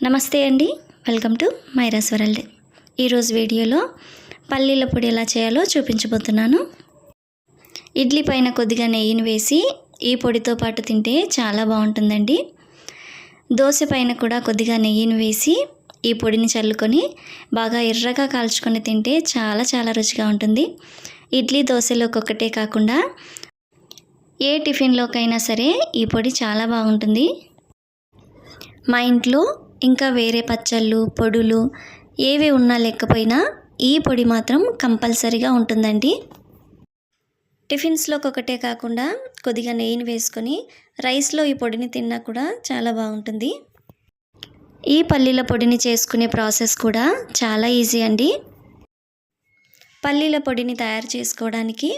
నమస్తే అండి, welcome to మైరాస్ world. ఈరోజు వీడియోలో పల్లీల పొడి ఎలా చేయాలో చూపించబోతున్నాను. ఇడ్లీ పైన కొద్దిగా నెయ్యిని వేసి ఈ పొడితో పాటు తింటే చాలా బాగుంటుందండి. దోశ పైన కూడా కొద్దిగా నెయ్యిని వేసి ఈ పొడిని చల్లుకొని బాగా ఎర్రగా కాల్చుకొని తింటే చాలా రుచిగా ఉంటుంది. ఇడ్లీ దోశలోకి ఒక్కటే కాకుండా ఏ టిఫిన్లోకైనా సరే ఈ పొడి చాలా బాగుంటుంది. మా ఇంట్లో ఇంకా వేరే పచ్చళ్ళు, పొడులు ఏవి ఉన్నా లేకపోయినా ఈ పొడి మాత్రం కంపల్సరీగా ఉంటుందండి. టిఫిన్స్లోకి ఒకటే కాకుండా కొద్దిగా నెయ్యిని వేసుకొని రైస్లో ఈ పొడిని తిన్నా కూడా చాలా బాగుంటుంది. ఈ పల్లీల పొడిని చేసుకునే ప్రాసెస్ కూడా చాలా ఈజీ అండి. పల్లీల పొడిని తయారు చేసుకోవడానికి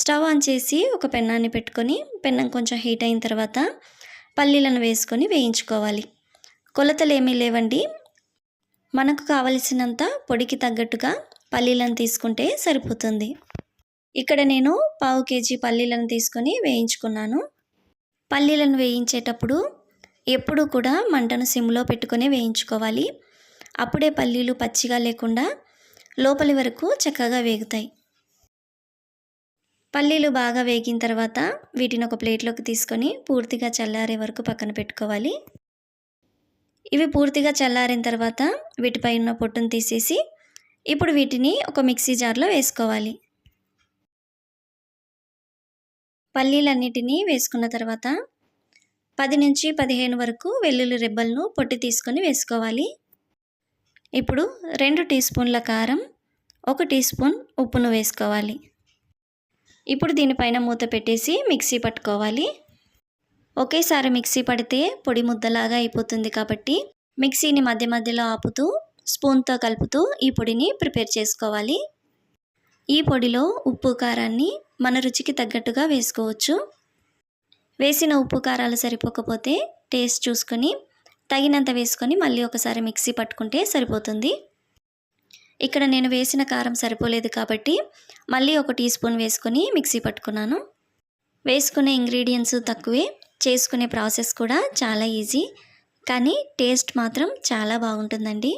స్టవ్ ఆన్ చేసి ఒక పెన్నాన్ని పెట్టుకొని పెన్నం కొంచెం హీట్ అయిన తర్వాత పల్లీలను వేసుకొని వేయించుకోవాలి. కొలతలు ఏమీ లేవండి, మనకు కావలసినంత పొడికి తగ్గట్టుగా పల్లీలను తీసుకుంటే సరిపోతుంది. ఇక్కడ నేను 1/2 kg పల్లీలను తీసుకొని వేయించుకున్నాను. పల్లీలను వేయించేటప్పుడు ఎప్పుడూ కూడా మంటను సిమ్లో పెట్టుకొని వేయించుకోవాలి. అప్పుడే పల్లీలు పచ్చిగా లేకుండా లోపలి వరకు చక్కగా వేగుతాయి. పల్లీలు బాగా వేగిన తర్వాత వీటిని ఒక ప్లేట్లోకి తీసుకొని పూర్తిగా చల్లారే వరకు పక్కన పెట్టుకోవాలి. ఇవి పూర్తిగా చల్లారిన తర్వాత వీటిపై ఉన్న పొట్టును తీసేసి ఇప్పుడు వీటిని ఒక మిక్సీ జార్లో వేసుకోవాలి. పల్లీలన్నిటినీ వేసుకున్న తర్వాత 10 నుంచి 15 వరకు వెల్లుల్లి రెబ్బలను పొట్టి తీసుకొని వేసుకోవాలి. ఇప్పుడు 2 టీ స్పూన్ల కారం, 1 టీ స్పూన్ ఉప్పును వేసుకోవాలి. ఇప్పుడు దీనిపైన మూత పెట్టేసి మిక్సీ పట్టుకోవాలి. ఒకేసారి మిక్సీ పడితే పొడి ముద్దలాగా అయిపోతుంది కాబట్టి మిక్సీని మధ్య మధ్యలో ఆపుతూ స్పూన్తో కలుపుతూ ఈ పొడిని ప్రిపేర్ చేసుకోవాలి. ఈ పొడిలో ఉప్పు కారాన్ని మన రుచికి తగ్గట్టుగా వేసుకోవచ్చు. వేసిన ఉప్పు కారాలు సరిపోకపోతే టేస్ట్ చూసుకొని తగినంత వేసుకొని మళ్ళీ ఒకసారి మిక్సీ పట్టుకుంటే సరిపోతుంది. ఇక్కడ నేను వేసిన కారం సరిపోలేదు కాబట్టి మళ్ళీ 1 టీ స్పూన్ వేసుకొని మిక్సీ పట్టుకున్నాను. వేసుకునే ఇంగ్రీడియంట్స్ తక్కువే, చేసుకునే ప్రాసెస్ కూడా చాలా ఈజీ, కానీ టేస్ట్ మాత్రం చాలా బాగుంటుందండి.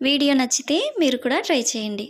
వీడియో నచ్చితే మీరు కూడా ట్రై చేయండి.